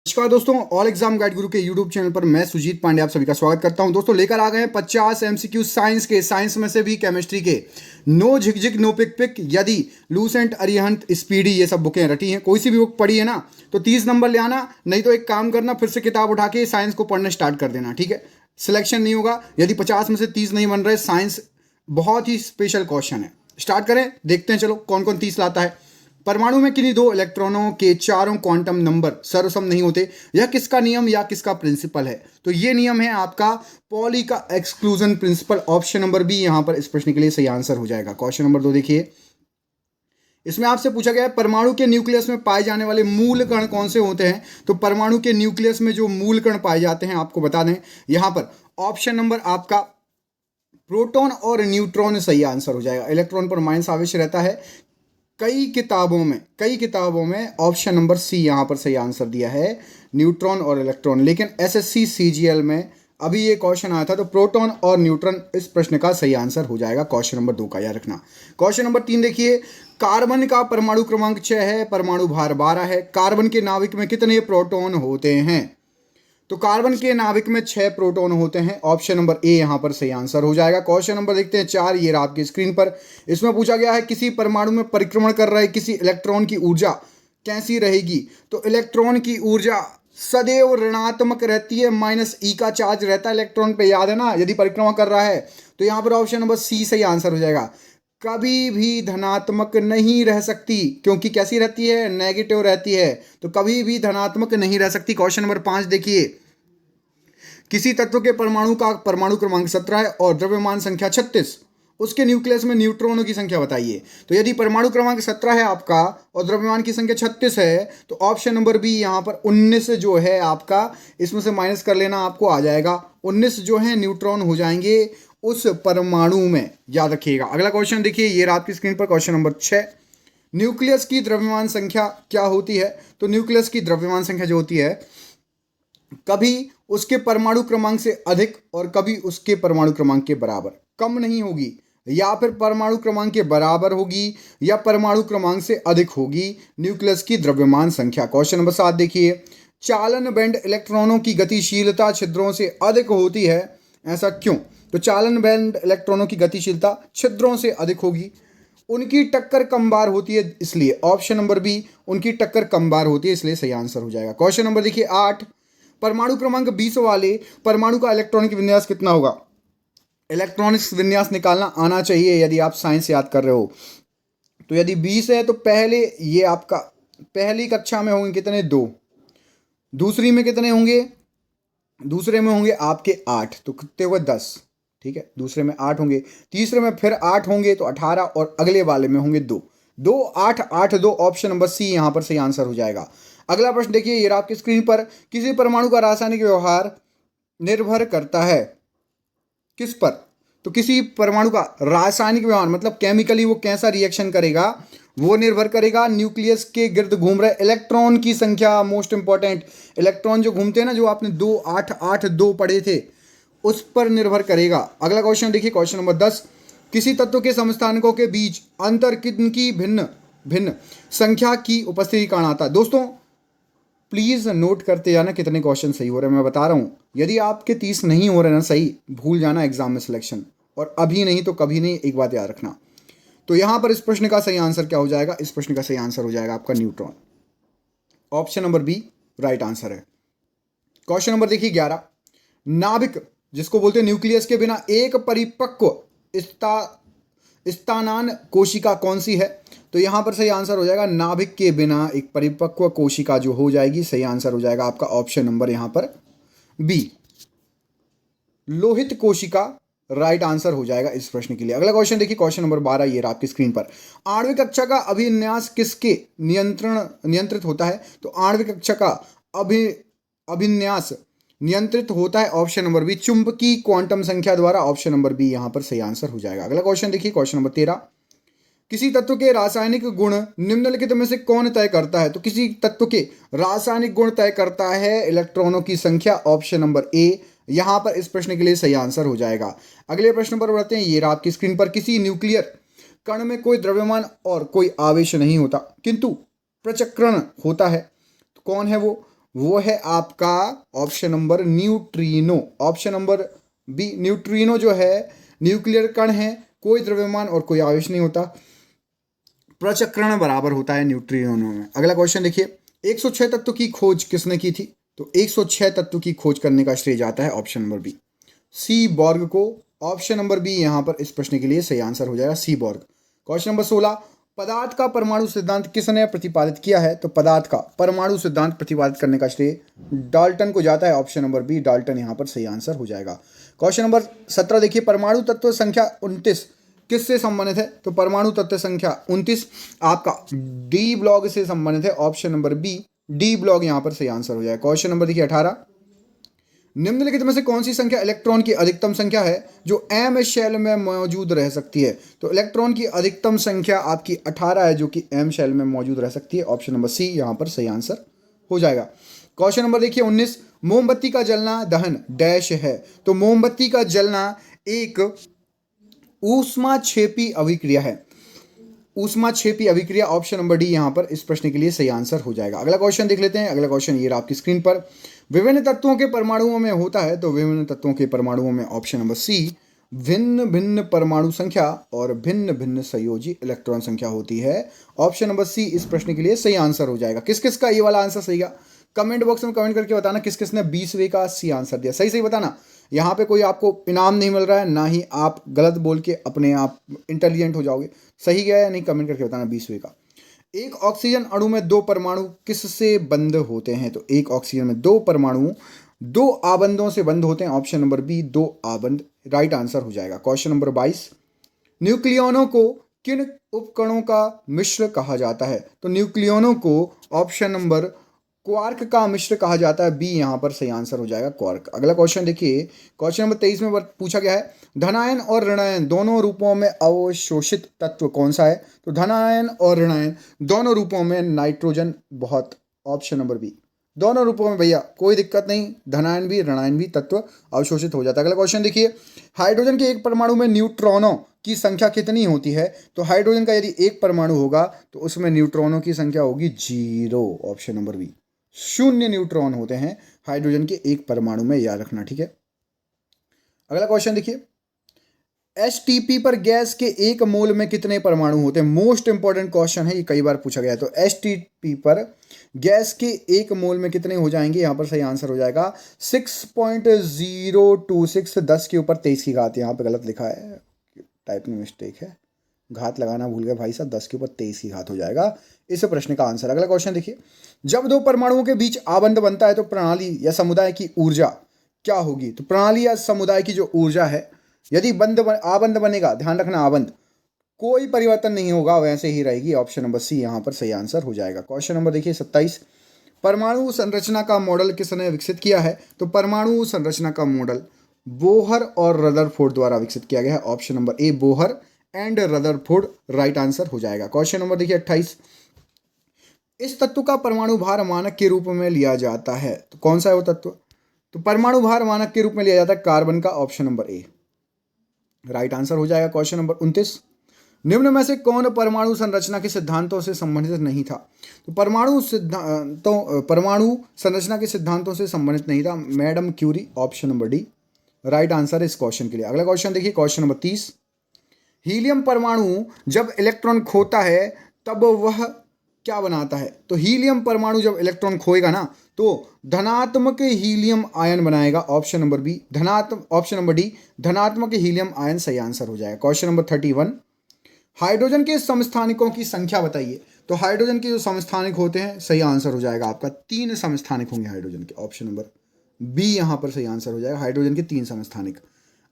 नमस्कार दोस्तों, all exam guide गुरु के यूट्यूब चैनल पर मैं सुजीत पांडे आप सभी का स्वागत करता हूं। दोस्तों लेकर आ गए हैं 50 एमसीक्यू साइंस के, साइंस में से भी केमिस्ट्री के। नो झिकझिक नो पिक पिक, यदि लूसेंट अरिहंत स्पीडी ये सब बुकें रटी हैं, कोई सी भी बुक पढ़ी है ना तो 30 नंबर ले आना, नहीं तो एक काम करना, फिर से किताब उठा के साइंस को पढ़ना स्टार्ट कर देना। ठीक है, सिलेक्शन नहीं होगा यदि 50 में से 30 नहीं बन रहे। साइंस बहुत ही स्पेशल क्वेश्चन है। स्टार्ट करें, देखते हैं चलो कौन कौन 30 लाता है। परमाणु में किन्हीं दो इलेक्ट्रॉनों के चारों क्वांटम नंबर सर्वसम नहीं होते, यह किसका नियम या किसका प्रिंसिपल है? तो ये नियम है आपका पॉली का exclusion principle. Option number B यहां पर इस प्रश्न के लिए सही आंसर हो जाएगा। क्वेश्चन नंबर 2 देखिए, इसमें आपसे पूछा गया है परमाणु के न्यूक्लियस में पाए जाने वाले मूल कण कौन से होते हैं। तो परमाणु के न्यूक्लियस में जो मूल कण पाए जाते हैं आपको बता दें, यहां पर ऑप्शन नंबर आपका प्रोटॉन और न्यूट्रॉन सही आंसर हो जाएगा। इलेक्ट्रॉन पर माइनस आवेश रहता है। कई किताबों में ऑप्शन नंबर सी यहाँ पर सही आंसर दिया है, न्यूट्रॉन और इलेक्ट्रॉन। लेकिन एसएससी सीजीएल में अभी ये क्वेश्चन आया था, तो प्रोटॉन और न्यूट्रॉन इस प्रश्न का सही आंसर हो जाएगा। क्वेश्चन नंबर 2 का याद रखना। क्वेश्चन नंबर 3 देखिए, कार्बन का परमाणु क्रमांक 6 है, परमाणु भार 12 है। कार्बन के नाभिक में कितने प्रोटॉन होते हैं? तो कार्बन के नाभिक में 6 प्रोटॉन होते हैं। ऑप्शन नंबर ए यहां पर सही आंसर हो जाएगा। क्वेश्चन नंबर देखते हैं 4, ये रहा आपकी स्क्रीन पर। इसमें पूछा गया है किसी परमाणु में परिक्रमण कर रहे किसी इलेक्ट्रॉन की ऊर्जा कैसी रहेगी? तो इलेक्ट्रॉन की ऊर्जा सदैव ऋणात्मक रहती है, माइनस ई का चार्ज रहता है इलेक्ट्रॉन पे, याद है ना, यदि परिक्रमा कर रहा है। तो यहां पर ऑप्शन नंबर सी सही आंसर हो जाएगा। कभी भी धनात्मक नहीं रह सकती, क्योंकि कैसी रहती है? नेगेटिव रहती है, तो कभी भी धनात्मक नहीं रह सकती। क्वेश्चन नंबर 5 देखिए, किसी तत्व के परमाणु का परमाणु क्रमांक 17 है और द्रव्यमान संख्या 36, उसके न्यूक्लियस में न्यूट्रॉनों की संख्या बताइए। तो यदि परमाणु क्रमांक 17 है आपका और द्रव्यमान की संख्या 36 है, तो ऑप्शन नंबर बी यहाँ पर 19 जो है आपका, इसमें से माइनस कर लेना, आपको आ जाएगा 19 जो है न्यूट्रॉन हो जाएंगे उस परमाणु में, याद रखिएगा। अगला क्वेश्चन देखिए, ये रहा आपकी स्क्रीन पर क्वेश्चन नंबर 6। न्यूक्लियस की द्रव्यमान संख्या क्या होती है? तो न्यूक्लियस की द्रव्यमान संख्या जो होती है, कभी उसके परमाणु क्रमांक से अधिक और कभी उसके परमाणु क्रमांक के बराबर, कम नहीं होगी, या फिर परमाणु क्रमांक के बराबर होगी या परमाणु क्रमांक से अधिक होगी न्यूक्लियस की द्रव्यमान संख्या। क्वेश्चन नंबर 7 देखिए, चालन बैंड इलेक्ट्रॉनों की गतिशीलता छिद्रों से अधिक होती है, ऐसा क्यों? तो चालन बैंड इलेक्ट्रॉनों की गतिशीलता छिद्रों से अधिक होगी, उनकी टक्कर कम बार होती है, इसलिए ऑप्शन नंबर बी, उनकी टक्कर कम बार होती है, इसलिए सही आंसर हो जाएगा। क्वेश्चन नंबर देखिए 8, परमाणु क्रमांक 20 वाले परमाणु का इलेक्ट्रॉनिक विन्यास कितना होगा? इलेक्ट्रॉनिक्स विन्यास निकालना आना चाहिए यदि आप साइंस याद कर रहे हो। तो यदि 20 है तो पहले ये आपका पहली कक्षा में होंगे कितने? 2। दूसरी में कितने होंगे? दूसरे में होंगे आपके 8, तो कितने हुए? 10। ठीक है, दूसरे में 8 होंगे, तीसरे में फिर 8 होंगे, तो 18, और अगले वाले में होंगे 2। 2 8 8 2, ऑप्शन नंबर सी यहां पर सही आंसर हो जाएगा। अगला प्रश्न देखिए, ये आपकी स्क्रीन पर, किसी परमाणु का रासायनिक व्यवहार निर्भर करता है किस पर? तो किसी परमाणु का रासायनिक व्यवहार मतलब केमिकली वो कैसा रिएक्शन करेगा, वो निर्भर करेगा न्यूक्लियस के गिर्द घूम रहे इलेक्ट्रॉन की संख्या। मोस्ट इंपॉर्टेंट, इलेक्ट्रॉन जो घूमते हैं ना, जो आपने 2 8 8 2 पढ़े थे, उस पर निर्भर करेगा। अगला क्वेश्चन देखिए, क्वेश्चन नंबर 10, किसी तत्व के समस्थानिकों के बीच अंतर किनकी भिन्न भिन्न संख्या की उपस्थिति कारण आता है? दोस्तों प्लीज़ नोट करते जाना कितने क्वेश्चन सही हो रहे हैं। मैं बता रहा हूँ, यदि आपके 30 नहीं हो रहे ना सही, भूल जाना एग्जाम में सिलेक्शन, और अभी नहीं तो कभी नहीं, एक बात याद रखना। तो यहाँ पर इस प्रश्न का सही आंसर क्या हो जाएगा? इस प्रश्न का सही आंसर हो जाएगा आपका neutron. Option number B right answer है। क्वेश्चन नंबर देखिए 11, नाभिक जिसको बोलते हैं न्यूक्लियस के बिना एक परिपक्व स्थानान कोशिका कौन सी है? तो यहां पर सही आंसर हो जाएगा, नाभिक के बिना एक परिपक्व कोशिका जो हो जाएगी, सही आंसर हो जाएगा आपका ऑप्शन नंबर यहां पर बी, लोहित कोशिका राइट आंसर हो जाएगा इस प्रश्न के लिए। अगला क्वेश्चन देखिए, क्वेश्चन नंबर 12, ये रहा आपकी स्क्रीन पर, आणविक कक्षा का अभिन्यास किसके नियंत्रित होता है? तो आणविक कक्षा का अभिन्यास नियंत्रित होता है, ऑप्शन नंबर बी, चुंबकीय क्वांटम संख्या द्वारा। ऑप्शन नंबर बी यहां पर सही आंसर हो जाएगा। अगला क्वेश्चन देखिए, क्वेश्चन नंबर 13, किसी तत्व के रासायनिक गुण निम्नलिखित में से कौन तय करता है? तो किसी तत्व के रासायनिक गुण तय करता है इलेक्ट्रॉनों की संख्या, ऑप्शन नंबर ए यहां पर इस प्रश्न के लिए सही आंसर हो जाएगा। अगले प्रश्न पर बढ़ते हैं, ये रहा आपकी स्क्रीन पर, किसी न्यूक्लियर कण में कोई द्रव्यमान और कोई आवेश नहीं होता किंतु प्रचक्रण होता है, तो कौन है वो? वो है आपका option number neutrino. Option number B neutrino जो है न्यूक्लियर कण है, कोई द्रव्यमान और कोई आवेश नहीं होता, प्रचक्रण बराबर होता है न्यूट्रिनो में। अगला क्वेश्चन देखिए, 106 तत्व की खोज किसने की थी? तो 106 तत्व की खोज करने का श्रेय जाता है option number B Seaborg को। ऑप्शन नंबर बी यहां पर इस प्रश्न के लिए सही आंसर हो जाएगा सी बॉर्ग। क्वेश्चन नंबर 16, पदार्थ का परमाणु सिद्धांत किसने प्रतिपादित किया है? तो पदार्थ का परमाणु सिद्धांत प्रतिपादित करने का श्रेय डाल्टन को जाता है, ऑप्शन नंबर बी डाल्टन यहां पर सही आंसर हो जाएगा। क्वेश्चन नंबर 17 देखिए, परमाणु तत्व संख्या 29 किससे संबंधित है? तो परमाणु तत्व संख्या 29 आपका डी ब्लॉक से संबंधित है, option number B D block यहां पर सही आंसर हो जाएगा। क्वेश्चन नंबर देखिए 18, निम्नलिखित में से कौन सी संख्या इलेक्ट्रॉन की अधिकतम संख्या है जो एम शेल में मौजूद रह सकती है? तो इलेक्ट्रॉन की अधिकतम संख्या आपकी 18 है जो कि एम शेल में मौजूद रह सकती है, ऑप्शन नंबर सी यहां पर सही आंसर हो जाएगा। क्वेश्चन नंबर देखिए 19, मोमबत्ती का जलना दहन डैश है? तो मोमबत्ती का जलना एक ऊष्माक्षेपी अभिक्रिया है, ऊष्माक्षेपी अभिक्रिया, ऑप्शन नंबर डी यहां पर इस प्रश्न के लिए सही आंसर हो जाएगा। अगला क्वेश्चन देख लेते हैं। अगला क्वेश्चन ये रहा आपकी स्क्रीन पर, विभिन्न तत्वों के परमाणुओं में होता है? तो विभिन्न तत्वों के परमाणुओं में ऑप्शन नंबर सी भिन्न भिन्न परमाणु संख्या और भिन्न भिन्न संयोजी इलेक्ट्रॉन संख्या होती है, ऑप्शन नंबर सी इस प्रश्न के लिए सही आंसर हो जाएगा। किस किस का ये वाला आंसर सही है? कमेंट बॉक्स में कमेंट करके बताना किस किस ने 20वें का सी आंसर दिया, सही सही बताना। यहाँ पे कोई आपको इनाम नहीं मिल रहा है, ना ही आप गलत बोल के अपने आप इंटेलिजेंट हो जाओगे। सही गया या नहीं कमेंट करके बताना 20वें का। एक ऑक्सीजन अणु में दो परमाणु किससे बंद होते हैं? तो एक ऑक्सीजन में दो परमाणु दो आबंधों से बंद होते हैं, ऑप्शन नंबर बी दो आबंध राइट आंसर हो जाएगा। क्वेश्चन नंबर 22, न्यूक्लियनों को किन उपकणों का मिश्र कहा जाता है? तो न्यूक्लियनों को ऑप्शन नंबर क्वार्क का मिश्र कहा जाता है, बी यहां पर सही आंसर हो जाएगा क्वार्क। अगला क्वेश्चन देखिए, क्वेश्चन नंबर 23 में पूछा गया है, धनायन और ऋणायन दोनों रूपों में अवशोषित तत्व कौन सा है? तो धनायन और ऋणायन दोनों रूपों में नाइट्रोजन बहुत, ऑप्शन नंबर बी दोनों रूपों में भैया कोई दिक्कत नहीं, धनायन भी ऋणायन भी तत्व अवशोषित हो जाता है। अगला क्वेश्चन देखिए, हाइड्रोजन के एक परमाणु में न्यूट्रॉनों की संख्या कितनी होती है? तो हाइड्रोजन का यदि एक परमाणु होगा तो उसमें न्यूट्रॉनों की संख्या होगी 0, ऑप्शन नंबर बी 0 न्यूट्रॉन होते हैं हाइड्रोजन के एक परमाणु में, याद रखना ठीक है। अगला क्वेश्चन देखिए, एसटीपी पर गैस के एक मोल में कितने परमाणु होते हैं? मोस्ट इंपॉर्टेंट क्वेश्चन है, ये कई बार पूछा गया है। तो एसटीपी पर गैस के एक मोल में कितने हो जाएंगे? यहां पर सही आंसर हो जाएगा 6.026, 10 के ऊपर 23 की घात, यहां पर गलत लिखा है, टाइपिंग मिस्टेक है, घात लगाना भूल गए भाई साहब, 10 के ऊपर 23 की घात हो जाएगा इस प्रश्न का आंसर। अगला क्वेश्चन देखिए, जब दो परमाणुओं के बीच आबंध बनता है तो प्रणाली या समुदाय की ऊर्जा क्या होगी? तो प्रणाली या समुदाय की जो ऊर्जा है, यदि आबंध बनेगा, ध्यान रखना आबंध कोई परिवर्तन नहीं होगा, वैसे ही रहेगी, ऑप्शन नंबर सी यहां पर सही आंसर हो जाएगा। क्वेश्चन नंबर देखिए 27, परमाणु संरचना का मॉडल किसने विकसित किया है? तो परमाणु संरचना का मॉडल बोहर और रदरफोर्ड द्वारा विकसित किया गया है, option number A Bohr and Rutherford right answer हो जाएगा। क्वेश्चन नंबर देखिए 28, इस तत्व का परमाणु भार मानक के रूप में लिया जाता है, तो कौन सा है वो तत्व? तो परमाणु भार मानक के रूप में लिया जाता है कार्बन का, option number A right answer हो जाएगा। क्वेश्चन नंबर 29, निम्न में से कौन परमाणु संरचना के सिद्धांतों से संबंधित नहीं था? तो परमाणु संरचना के सिद्धांतों से संबंधित नहीं था, madam Curie, option number D right answer है इस क्वेश्चन के लिए। अगला क्वेश्चन देखिए, क्वेश्चन नंबर 30, हीलियम परमाणु जब इलेक्ट्रॉन खोता है तब वह क्या बनाता है? तो हीलियम परमाणु जब इलेक्ट्रॉन खोएगा ना तो धनात्मक हीलियम आयन बनाएगा, option number B option number D धनात्मक हीलियम आयन सही आंसर हो जाएगा। क्वेश्चन नंबर 31, हाइड्रोजन के समस्थानिकों की संख्या बताइए। तो हाइड्रोजन के जो समस्थानिक होते हैं, सही आंसर हो जाएगा आपका 3 समस्थानिक होंगे हाइड्रोजन के, ऑप्शन नंबर बी यहां पर सही आंसर हो जाएगा, हाइड्रोजन के 3 समस्थानिक।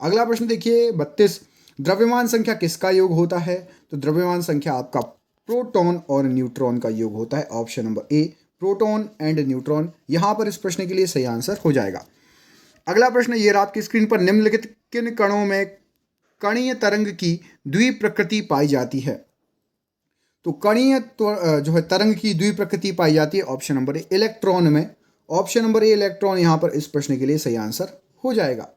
अगला प्रश्न देखिए 32, द्रव्यमान संख्या किसका योग होता है? तो द्रव्यमान संख्या आपका प्रोटॉन और न्यूट्रॉन का योग होता है, option number A proton and neutron यहां पर इस प्रश्न के लिए सही आंसर हो जाएगा। अगला प्रश्न ये रहा आपकी स्क्रीन पर, निम्नलिखित किन कणों में कणीय तरंग की द्विप्रकृति पाई जाती है? तो कणीय जो है तरंग की द्विप्रकृति पाई जाती है, ऑप्शन नंबर ए इलेक्ट्रॉन में, ऑप्शन नंबर ए इलेक्ट्रॉन यहां पर इस प्रश्न के लिए सही आंसर हो जाएगा।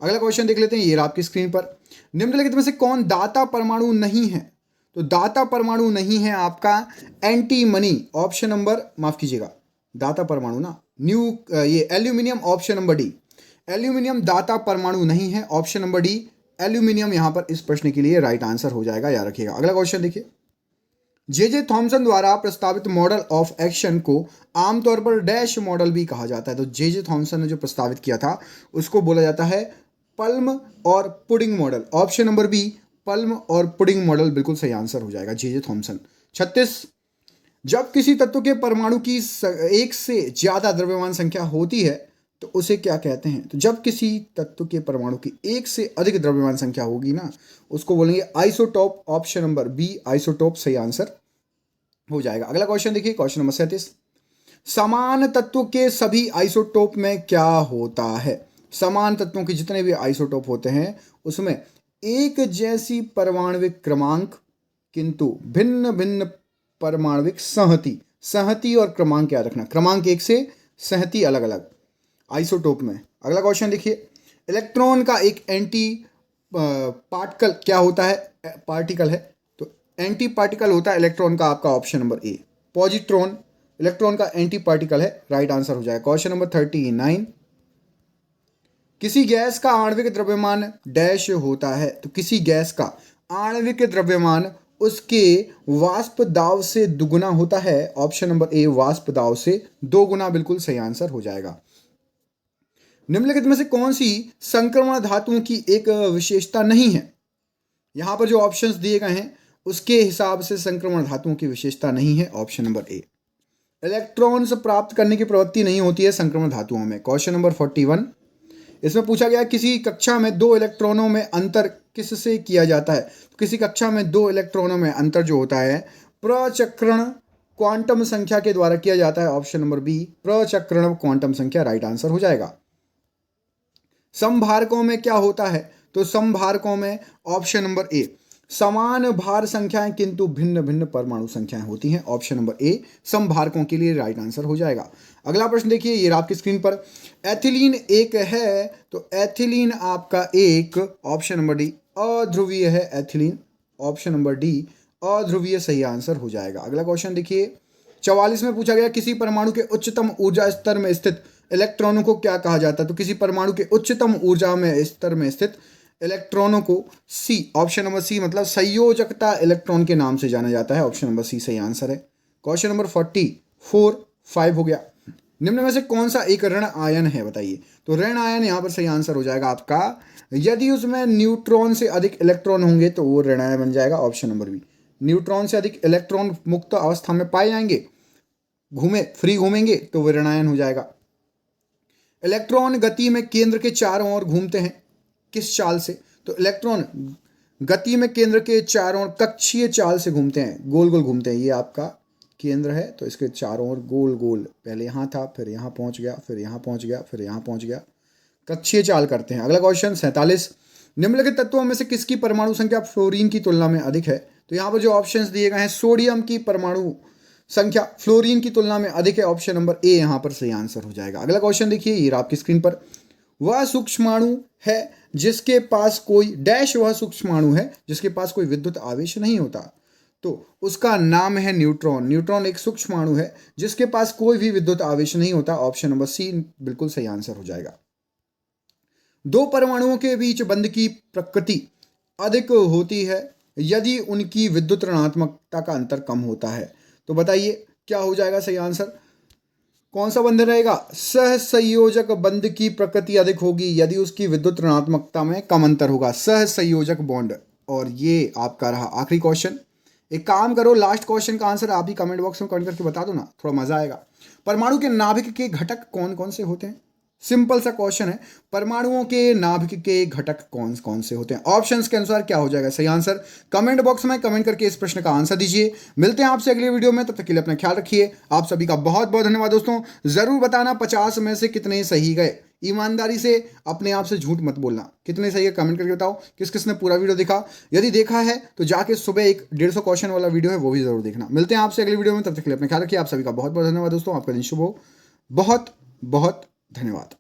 अगला क्वेश्चन देख लेते हैं, ये रहा आपकी स्क्रीन पर, निम्नलिखित में से कौन दाता परमाणु नहीं है? तो दाता परमाणु नहीं है आपका एंटीमनी, ऑप्शन नंबर माफ कीजिएगा दाता परमाणु ना ये aluminium, option number D. Aluminium दाता परमाणु नहीं है, ऑप्शन नंबर डी एल्यूमिनियम यहां पर इस प्रश्न के लिए राइट आंसर हो जाएगा, याद रखिएगा। अगला क्वेश्चन देखिए, जे थॉमसन द्वारा प्रस्तावित मॉडल ऑफ एक्शन को आमतौर पर डैश मॉडल भी कहा जाता है। तो जे थॉमसन ने जो प्रस्तावित किया था उसको बोला जाता है पल्म और pudding model, option number B plum और पुडिंग मॉडल बिल्कुल सही आंसर हो जाएगा, जे थॉमसन। 36, जब किसी तत्व के परमाणु की एक से ज्यादा द्रव्यमान संख्या होती है तो उसे क्या कहते हैं? तो जब किसी तत्व के परमाणु की एक से अधिक द्रव्यमान संख्या होगी ना, उसको बोलेंगे isotope, option number B isotope सही आंसर हो जाएगा। अगला क्वेश्चन देखिए, क्वेश्चन नंबर 37, समान तत्व के सभी आइसोटोप में क्या होता है? समान तत्वों के जितने भी आइसोटोप होते हैं उसमें एक जैसी परमाणविक क्रमांक किंतु भिन्न भिन्न परमाणविक संहति, संहति और क्रमांक याद रखना, क्रमांक एक से संहति अलग अलग आइसोटोप में। अगला क्वेश्चन देखिए, इलेक्ट्रॉन का एक एंटी पार्टिकल क्या होता है? पार्टिकल है, तो एंटी पार्टिकल होता है इलेक्ट्रॉन का आपका option number A positron, electron का एंटी पार्टिकल है, राइट आंसर हो जाएगा। क्वेश्चन नंबर 39, किसी गैस का आणविक द्रव्यमान डैश होता है? तो किसी गैस का आणविक द्रव्यमान उसके वाष्प दाब से दुगुना होता है, ऑप्शन नंबर ए वाष्प दाब से 2 गुना बिल्कुल सही आंसर हो जाएगा। निम्नलिखित में से कौन सी संक्रमण धातुओं की एक विशेषता नहीं है? यहां पर जो ऑप्शंस दिए गए हैं उसके हिसाब से संक्रमण धातुओं की विशेषता नहीं है, ऑप्शन नंबर ए इलेक्ट्रॉन्स प्राप्त करने की प्रवृत्ति नहीं होती है संक्रमण धातुओं में। क्वेश्चन नंबर 41, इसमें पूछा गया किसी कक्षा में 2 इलेक्ट्रॉनों में अंतर किससे किया जाता है? तो किसी कक्षा में 2 इलेक्ट्रॉनों में अंतर जो होता है प्रचक्रण क्वांटम संख्या के द्वारा किया जाता है, ऑप्शन नंबर बी प्रचक्रण क्वांटम संख्या, राइट आंसर हो जाएगा। समभारकों में क्या होता है? तो समभारकों में ऑप्शन नंबर ए समान भार संख्याएं किंतु भिन्न भिन्न परमाणु संख्याएं होती हैं, ऑप्शन नंबर ए समभारकों के लिए राइट आंसर हो जाएगा। अगला प्रश्न देखिए, ये आपकी स्क्रीन पर, एथिलीन एक है, तो एथिलीन आपका एक, ऑप्शन नंबर डी अध्रुवीय है एथिलीन, ऑप्शन नंबर डी अध्रुवीय सही आंसर हो जाएगा। अगला क्वेश्चन देखिए, 44 में पूछा गया किसी परमाणु के उच्चतम ऊर्जा स्तर में स्थित इलेक्ट्रॉनों को क्या कहा जाता है? तो किसी परमाणु के उच्चतम ऊर्जा में स्तर में स्थित इलेक्ट्रॉनों को सी, ऑप्शन नंबर सी मतलब संयोजकता इलेक्ट्रॉन के नाम से जाना जाता है, ऑप्शन नंबर सी सही आंसर है। क्वेश्चन नंबर 45 हो गया, निम्न में से कौन सा एक ऋण आयन है बताइए? तो ऋण आयन यहाँ पर सही आंसर हो जाएगा आपका, यदि उसमें न्यूट्रॉन से अधिक इलेक्ट्रॉन होंगे तो वो ऋण आयन बन जाएगा, ऑप्शन नंबर बी न्यूट्रॉन से अधिक इलेक्ट्रॉन मुक्त अवस्था में पाए जाएंगे, फ्री घूमेंगे तो वो ऋण आयन हो जाएगा। इलेक्ट्रॉन गति में केंद्र के चारों ओर घूमते हैं किस चाल से? तो इलेक्ट्रॉन गति में केंद्र के चारों ओर कक्षीय चाल से घूमते हैं, गोल गोल घूमते हैं। ये आपका केंद्र है तो इसके चारों ओर गोल गोल, पहले यहाँ था फिर यहाँ पहुँच गया, फिर यहाँ पहुँच गया, फिर यहाँ पहुँच गया, कक्षीय चाल करते हैं। अगला क्वेश्चन 47, निम्नलिखित तत्वों में से किसकी परमाणु संख्या फ्लोरीन की तुलना में अधिक है? तो यहाँ पर जो ऑप्शंस दिए गए हैं, सोडियम की परमाणु संख्या फ्लोरीन की तुलना में अधिक है, ऑप्शन नंबर ए यहाँ पर सही आंसर हो जाएगा। अगला क्वेश्चन देखिए, ये आपकी स्क्रीन पर, वह सूक्ष्माणु है जिसके पास कोई डैश, वह सूक्ष्माणु है जिसके पास कोई विद्युत आवेश नहीं होता, तो उसका नाम है न्यूट्रॉन। न्यूट्रॉन एक सूक्ष्माणु है जिसके पास कोई भी विद्युत आवेश नहीं होता, ऑप्शन नंबर सी बिल्कुल सही आंसर हो जाएगा। 2 परमाणुओं के बीच बंध की प्रकृति अधिक होती है यदि उनकी विद्युत ऋणात्मकता का अंतर कम होता है, तो बताइए क्या हो जाएगा सही आंसर? कौन सा बंध रहेगा? सहसंयोजक बंध की प्रकृति अधिक होगी यदि उसकी विद्युत ऋणात्मकता में कम अंतर होगा, सहसंयोजक बॉन्ड। और ये आपका रहा आखिरी क्वेश्चन। एक काम करो, लास्ट क्वेश्चन का आंसर आप ही कमेंट बॉक्स में कमेंट करके बता दो ना, थोड़ा मजा आएगा। परमाणु के नाभिक के घटक कौन कौन से होते हैं? सिंपल सा क्वेश्चन है, परमाणुओं के नाभिक के घटक कौन कौन से होते हैं? ऑप्शंस के अनुसार क्या हो जाएगा सही आंसर? कमेंट बॉक्स में कमेंट करके इस प्रश्न का आंसर दीजिए। मिलते हैं आपसे अगले वीडियो में, तब तक के लिए अपना ख्याल रखिए। आप सभी का बहुत बहुत धन्यवाद दोस्तों। जरूर बताना 50 में से कितने सही गए। ईमानदारी से, अपने आप से झूठ मत बोलना। कितने सही है कमेंट करके बताओ। किस किसने पूरा वीडियो देखा, यदि देखा है तो जाके सुबह एक 150 क्वेश्चन वाला वीडियो है वो भी जरूर देखना। मिलते हैं आपसे अगले वीडियो में, तब तक के लिए अपना ख्याल रखिए। आप सभी का बहुत बहुत धन्यवाद दोस्तों। आपका दिन शुभ हो। बहुत बहुत धन्यवाद।